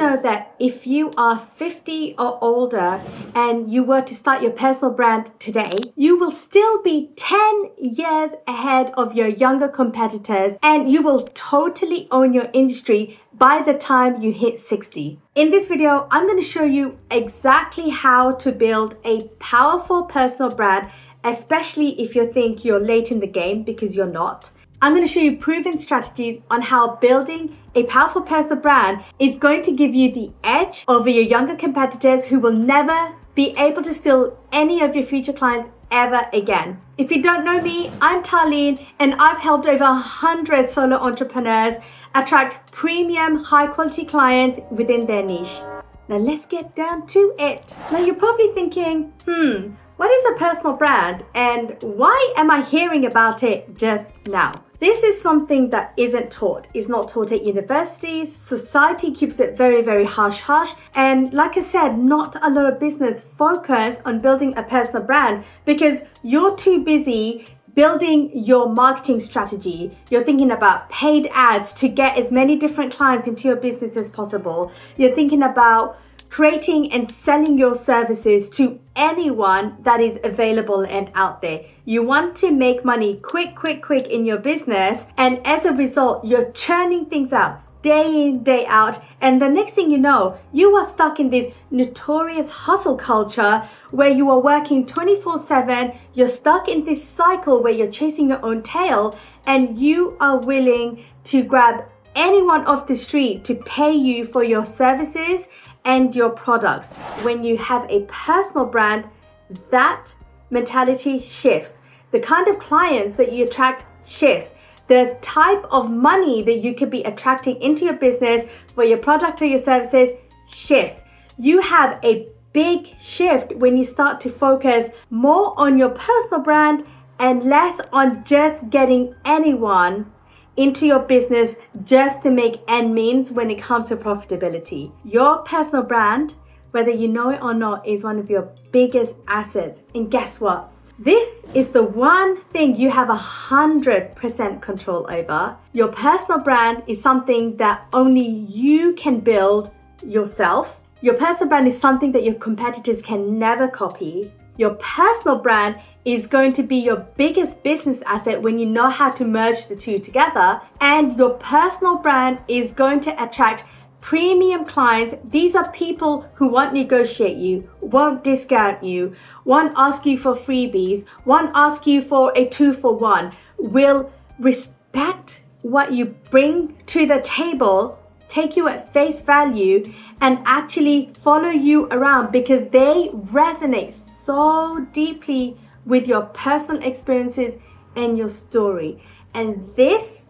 know that if you are 50 or older and you were to start your personal brand today, you will still be 10 years ahead of your younger competitors and you will totally own your industry by the time you hit 60. In this video, I'm going to show you exactly how to build a powerful personal brand, especially if you think you're late in the game, because you're not. I'm going to show you proven strategies on how building a powerful personal brand is going to give you the edge over your younger competitors who will never be able to steal any of your future clients ever again. If you don't know me, I'm Tarlene, and I've helped over 100 solo entrepreneurs attract premium, high-quality clients within their niche. Now let's get down to it. Now you're probably thinking, what is a personal brand and why am I hearing about it just now? This is something that isn't taught. It's not taught at universities. Society keeps it very, very hush-hush. And like I said, not a lot of business focus on building a personal brand because you're too busy building your marketing strategy. You're thinking about paid ads to get as many different clients into your business as possible. You're thinking about creating and selling your services to anyone that is available and out there. You want to make money quick in your business, and as a result, you're churning things out day in, day out, and the next thing you know, you are stuck in this notorious hustle culture where you are working 24/7, you're stuck in this cycle where you're chasing your own tail, and you are willing to grab anyone off the street to pay you for your services and your products. When you have a personal brand, that mentality shifts. The kind of clients that you attract shifts. The type of money that you could be attracting into your business for your product or your services shifts. You have a big shift when you start to focus more on your personal brand and less on just getting anyone into your business just to make end means when it comes to profitability. Your personal brand, whether you know it or not, is one of your biggest assets. And guess what? This is the one thing you have 100% control over. Your personal brand is something that only you can build yourself. Your personal brand is something that your competitors can never copy. Your personal brand is going to be your biggest business asset when you know how to merge the two together. And your personal brand is going to attract premium clients. These are people who won't negotiate you, won't discount you, won't ask you for freebies, won't ask you for a 2-for-1, will respect what you bring to the table, take you at face value, and actually follow you around because they resonate so deeply with your personal experiences and your story. And this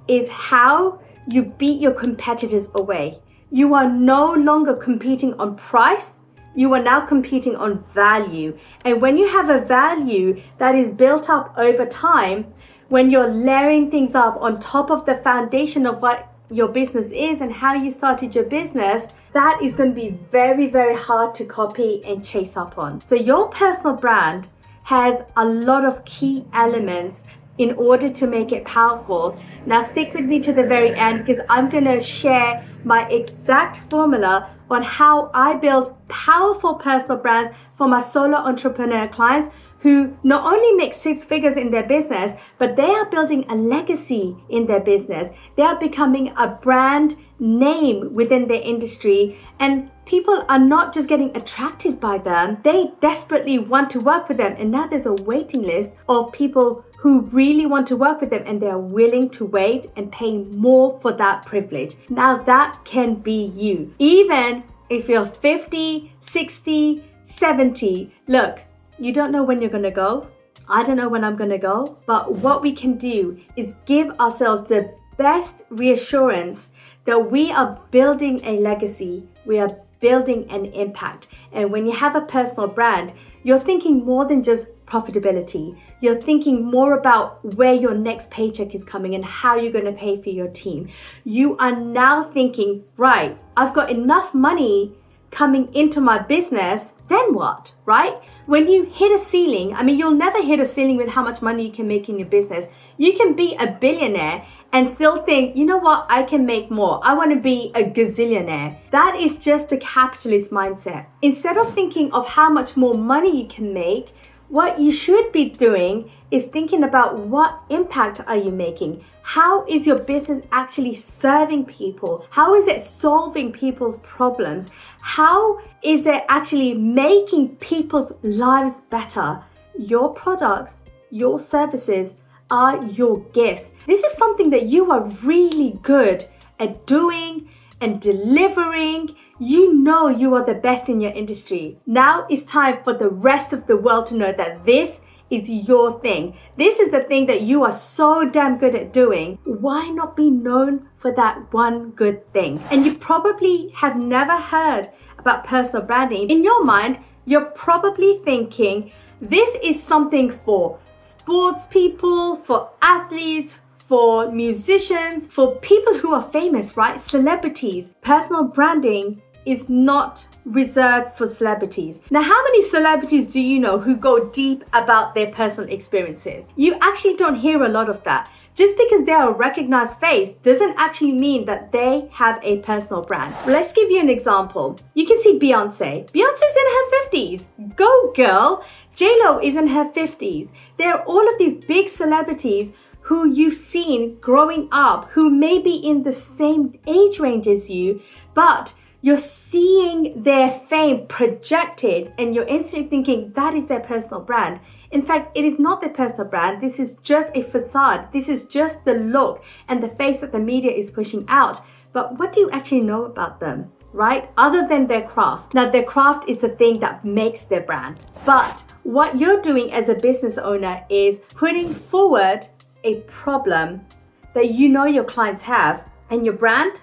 is how you beat your competitors away. You are no longer competing on price. You are now competing on value. And when you have a value that is built up over time, when you're layering things up on top of the foundation of what your business is and how you started your business, that is going to be very, very hard to copy and chase up on. So your personal brand has a lot of key elements in order to make it powerful. Now stick with me to the very end because I'm going to share my exact formula on how I build powerful personal brands for my solo entrepreneur clients who not only make 6 figures in their business, but they are building a legacy in their business. They are becoming a brand name within their industry, and people are not just getting attracted by them, they desperately want to work with them. And now there's a waiting list of people who really want to work with them, and they're willing to wait and pay more for that privilege. Now that can be you. Even if you're 50, 60, 70, look, you don't know when you're going to go. I don't know when I'm going to go. But what we can do is give ourselves the best reassurance that we are building a legacy. We are building an impact. And when you have a personal brand, you're thinking more than just profitability. You're thinking more about where your next paycheck is coming and how you're going to pay for your team. You are now thinking, right, I've got enough money coming into my business, then what, right? When you hit a ceiling, I mean, you'll never hit a ceiling with how much money you can make in your business. You can be a billionaire and still think, you know what, I can make more. I want to be a gazillionaire. That is just the capitalist mindset. Instead of thinking of how much more money you can make, what you should be doing is thinking about what impact are you making? How is your business actually serving people? How is it solving people's problems? How is it actually making people's lives better? Your products, your services are your gifts. This is something that you are really good at doing and delivering. You know you are the best in your industry. Now it's time for the rest of the world to know that this is your thing. This is the thing that you are so damn good at doing. Why not be known for that one good thing? And you probably have never heard about personal branding. In your mind, you're probably thinking this is something for sports people, for athletes, for musicians, for people who are famous, right? Celebrities. Personal branding is not reserved for celebrities. Now, how many celebrities do you know who go deep about their personal experiences? You actually don't hear a lot of that. Just because they're a recognized face doesn't actually mean that they have a personal brand. Let's give you an example. You can see Beyonce. Beyonce's in her 50s. Go girl. J-Lo is in her 50s. There are all of these big celebrities who you've seen growing up, who may be in the same age range as you, but you're seeing their fame projected and you're instantly thinking that is their personal brand. In fact, it is not their personal brand. This is just a facade. This is just the look and the face that the media is pushing out. But what do you actually know about them, right? Other than their craft. Now, their craft is the thing that makes their brand. But what you're doing as a business owner is putting forward a problem that you know your clients have, and your brand,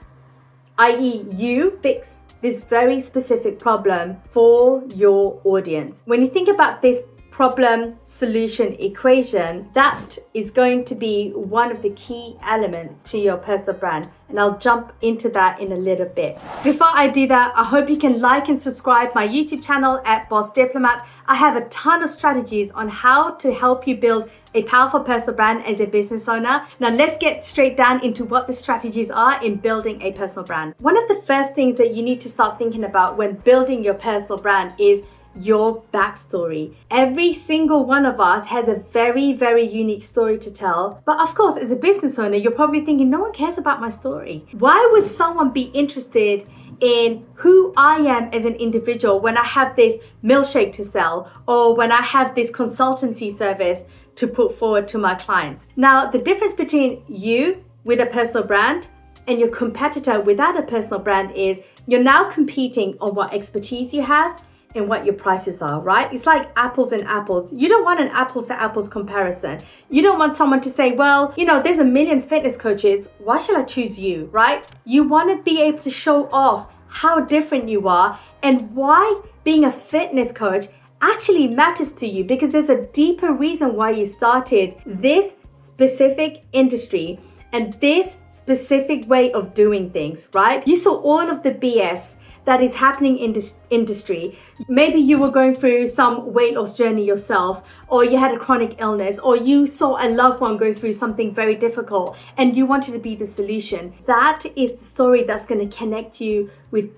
i.e. you, fix this very specific problem for your audience. When you think about this problem solution equation, that is going to be one of the key elements to your personal brand, and I'll jump into that in a little bit. Before I do that, I hope you can like and subscribe my YouTube channel at Boss Diplomat. I have a ton of strategies on how to help you build a powerful personal brand as a business owner. Now let's get straight down into what the strategies are in building a personal brand. One of the first things that you need to start thinking about when building your personal brand is your backstory. Every single one of us has a very, very unique story to tell. But of course, as a business owner, you're probably thinking, no one cares about my story. Why would someone be interested in who I am as an individual when I have this milkshake to sell, or when I have this consultancy service to put forward to my clients? Now, the difference between you with a personal brand and your competitor without a personal brand is you're now competing on what expertise you have and what your prices are, right? It's like apples and apples. You don't want an apples to apples comparison. You don't want someone to say, well, you know, there's a million fitness coaches. Why should I choose you, right? You want to be able to show off how different you are and why being a fitness coach actually matters to you, because there's a deeper reason why you started this specific industry and this specific way of doing things, right? You saw all of the BS that is happening in this industry. Maybe you were going through some weight loss journey yourself, or you had a chronic illness, or you saw a loved one go through something very difficult and you wanted to be the solution. That is the story that's going to connect you with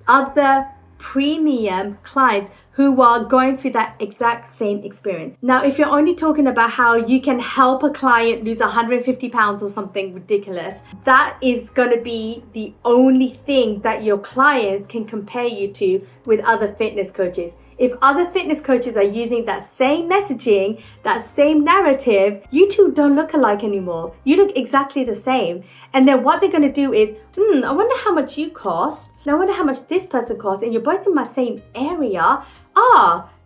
other premium clients who are going through that exact same experience. Now, if you're only talking about how you can help a client lose 150 pounds or something ridiculous, that is going to be the only thing that your clients can compare you to with other fitness coaches. If other fitness coaches are using that same messaging, that same narrative, you two don't look alike anymore. You look exactly the same. And then what they're going to do is, I wonder how much you cost. And I wonder how much this person costs. And you're both in my same area.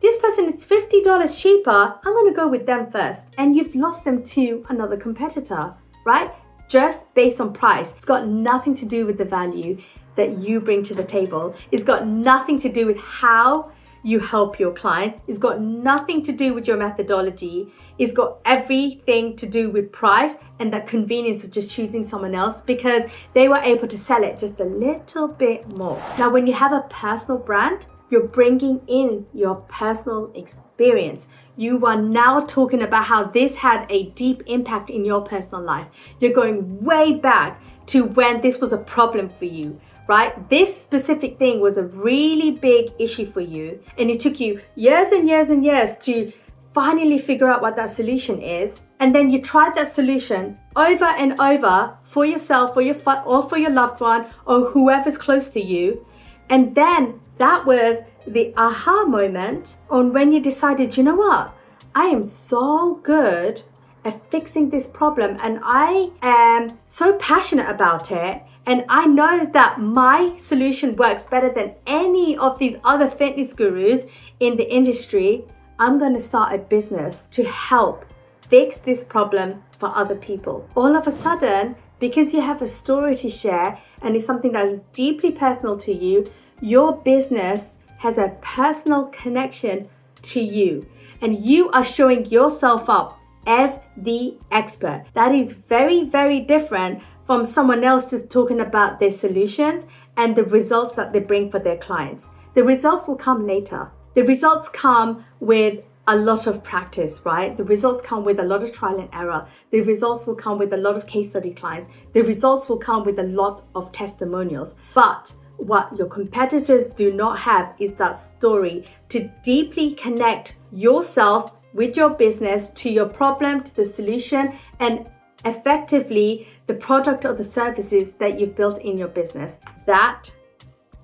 This person is $50 cheaper. I'm going to go with them first. And you've lost them to another competitor, right? Just based on price. It's got nothing to do with the value that you bring to the table. It's got nothing to do with how you help your clients. It's got nothing to do with your methodology. It's got everything to do with price and that convenience of just choosing someone else because they were able to sell it just a little bit more. Now, when you have a personal brand, you're bringing in your personal experience. You are now talking about how this had a deep impact in your personal life. You're going way back to when this was a problem for you, right? This specific thing was a really big issue for you, and it took you years and years and years to finally figure out what that solution is. And then you tried that solution over and over for yourself, or for your loved one, or whoever's close to you. And then that was the aha moment on when you decided, you know what? I am so good at fixing this problem and I am so passionate about it. And I know that my solution works better than any of these other fitness gurus in the industry. I'm going to start a business to help fix this problem for other people. All of a sudden, because you have a story to share and it's something that is deeply personal to you, your business has a personal connection to you. And you are showing yourself up as the expert. That is very, very different from someone else just talking about their solutions and the results that they bring for their clients. The results will come later. The results come with a lot of practice, right? The results come with a lot of trial and error. The results will come with a lot of case study clients. The results will come with a lot of testimonials. But what your competitors do not have is that story to deeply connect yourself with your business to your problem, to the solution, and effectively the product or the services that you've built in your business. That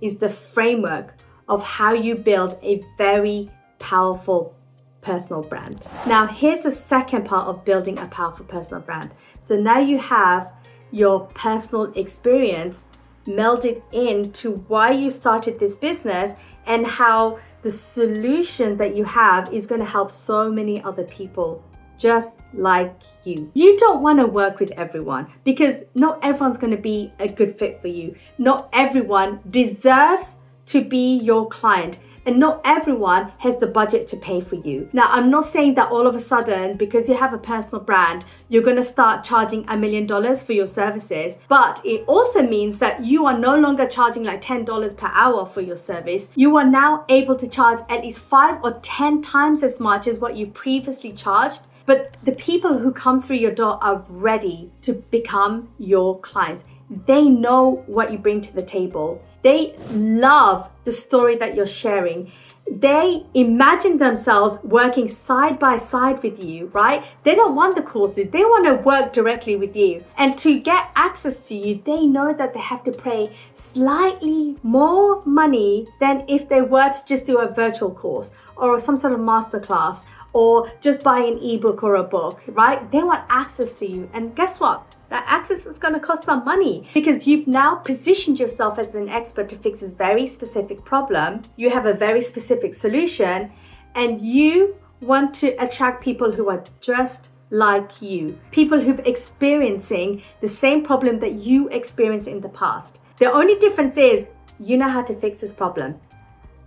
is the framework of how you build a very powerful personal brand. Now, here's the second part of building a powerful personal brand. So now you have your personal experience melded into why you started this business and how the solution that you have is going to help so many other people just like you. You don't want to work with everyone because not everyone's going to be a good fit for you. Not everyone deserves to be your client. And not everyone has the budget to pay for you. Now, I'm not saying that all of a sudden, because you have a personal brand, you're going to start charging $1 million for your services. But it also means that you are no longer charging like $10 per hour for your service. You are now able to charge at least 5 or 10 times as much as what you previously charged. But the people who come through your door are ready to become your clients. They know what you bring to the table. They love the story that you're sharing. They imagine themselves working side by side with you, right? They don't want the courses. They want to work directly with you. And to get access to you, they know that they have to pay slightly more money than if they were to just do a virtual course or some sort of masterclass or just buy an ebook or a book, right? They want access to you. And guess what? That access is going to cost some money because you've now positioned yourself as an expert to fix this very specific problem. You have a very specific solution and you want to attract people who are just like you. People who've experiencing the same problem that you experienced in the past. The only difference is you know how to fix this problem.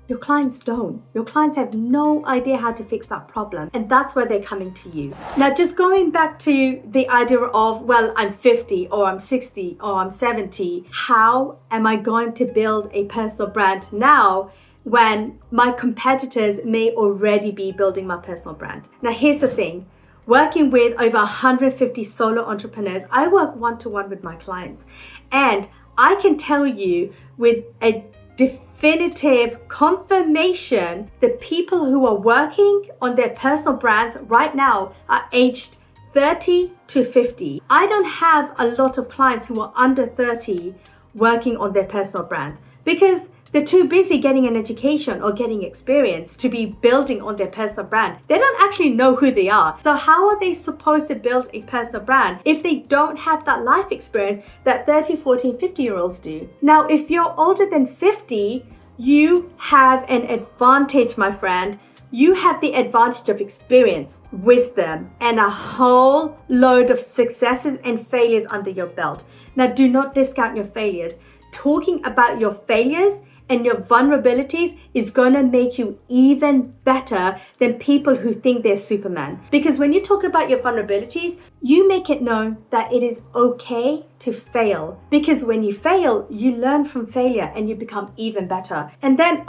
Your clients don't. Your clients have no idea how to fix that problem. And that's where they're coming to you. Now, just going back to the idea of, well, I'm 50 or I'm 60 or I'm 70. How am I going to build a personal brand now when my competitors may already be building my personal brand? Now, here's the thing. Working with over 150 solo entrepreneurs, I work one-to-one with my clients. And I can tell you with a definitive confirmation, the people who are working on their personal brands right now are aged 30 to 50. I don't have a lot of clients who are under 30 working on their personal brands because they're too busy getting an education or getting experience to be building on their personal brand. They don't actually know who they are. So how are they supposed to build a personal brand if they don't have that life experience that 30, 40, and 50-year-olds do? Now, if you're older than 50, you have an advantage, my friend. You have the advantage of experience, wisdom, and a whole load of successes and failures under your belt. Now, do not discount your failures. Talking about your failures and your vulnerabilities is going to make you even better than people who think they're Superman. Because when you talk about your vulnerabilities, you make it known that it is okay to fail. Because when you fail, you learn from failure and you become even better. And then,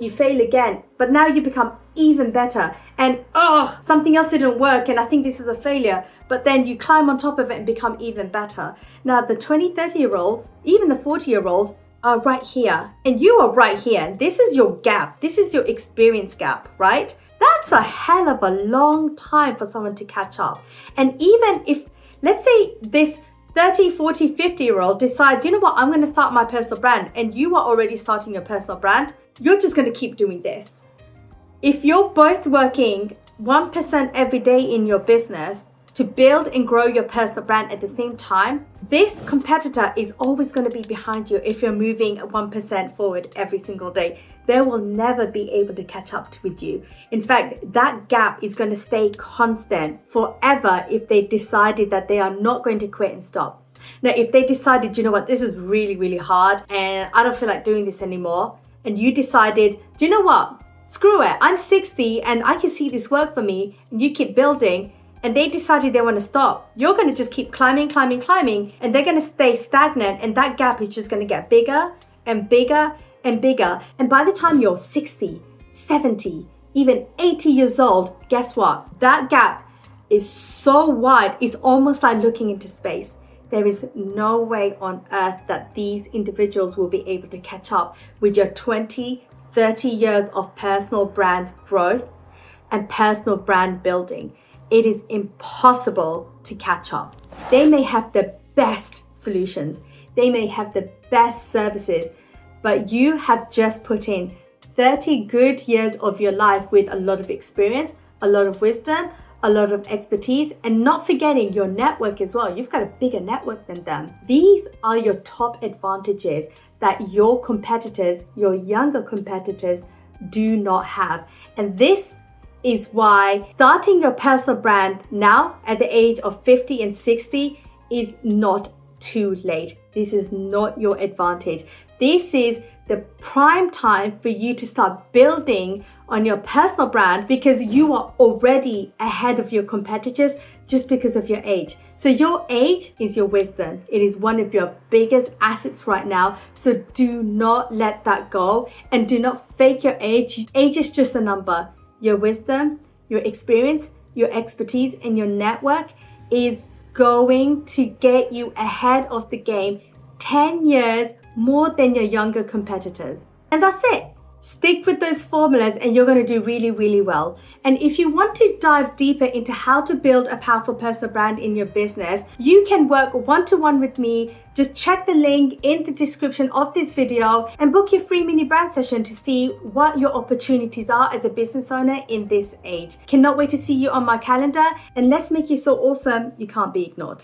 you fail again, but now you become even better. And something else didn't work and I think this is a failure. But then you climb on top of it and become even better. Now the 20, 30-year-olds, even the 40-year-olds are right here. And you are right here. This is your gap. This is your experience gap, right? That's a hell of a long time for someone to catch up. And even if, let's say this 30, 40, 50-year-old decides, you know what, I'm going to start my personal brand, and you are already starting your personal brand, you're just going to keep doing this. If you're both working 1% every day in your business to build and grow your personal brand at the same time, this competitor is always going to be behind you if you're moving 1% forward every single day. They will never be able to catch up with you. In fact, that gap is going to stay constant forever if they decided that they are not going to quit and stop. Now, if they decided, you know what, this is really, really hard and I don't feel like doing this anymore, and you decided, do you know what, screw it, I'm 60 and I can see this work for me, and you keep building, and they decided they want to stop, you're going to just keep climbing, and they're going to stay stagnant, and that gap is just going to get bigger and bigger and bigger. And by the time you're 60, 70, even 80 years old, guess what? That gap is so wide, it's almost like looking into space. There is no way on earth that these individuals will be able to catch up with your 20, 30 years of personal brand growth and personal brand building. It is impossible to catch up. They may have the best solutions, they may have the best services, but you have just put in 30 good years of your life with a lot of experience, a lot of wisdom, a lot of expertise, and not forgetting your network as well. You've got a bigger network than them. These are your top advantages that your competitors, your younger competitors, do not have. And this is why starting your personal brand now at the age of 50 and 60 is not too late. This is not your advantage. This is the prime time for you to start building on your personal brand, because you are already ahead of your competitors just because of your age. So your age is your wisdom. It is one of your biggest assets right now. So do not let that go, and do not fake your age. Age is just a number. Your wisdom, your experience, your expertise, and your network is going to get you ahead of the game 10 years more than your younger competitors. And that's it. Stick with those formulas and you're going to do really, really well. And if you want to dive deeper into how to build a powerful personal brand in your business, you can work one-to-one with me. Just check the link in the description of this video and book your free mini brand session to see what your opportunities are as a business owner in this age. Cannot wait to see you on my calendar, and let's make you so awesome you can't be ignored.